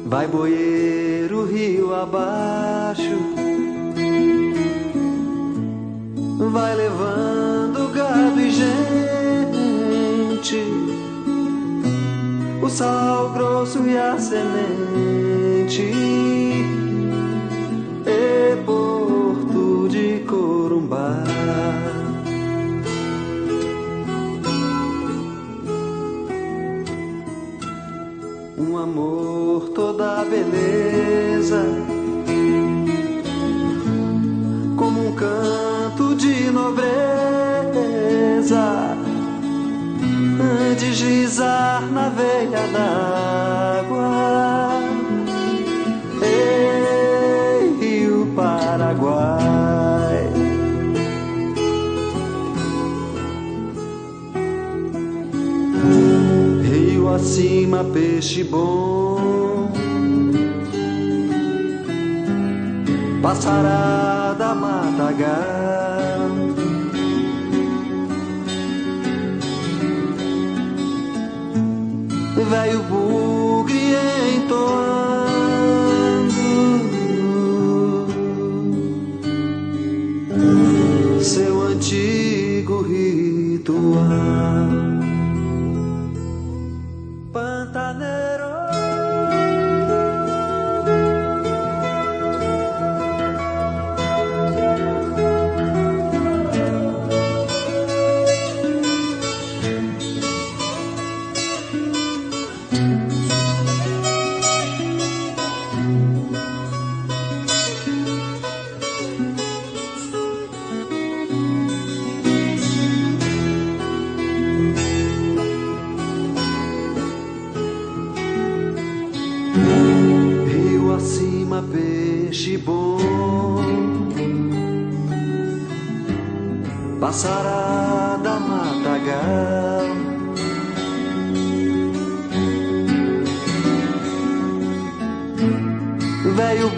Vai boeiro rio abaixo, vai levando gado e gente, o sal grosso e a semente, e Porto de Corumbá. Um amor, toda beleza, como um canto de nobreza, deslizar na veia d'água. Ei, Rio Paraguai. Rio acima, peixe bom, passará da matagal. Velho bugre entoando seu antigo ritual. Pantaneiro, rio acima, peixe bom, passará da matagal. Velho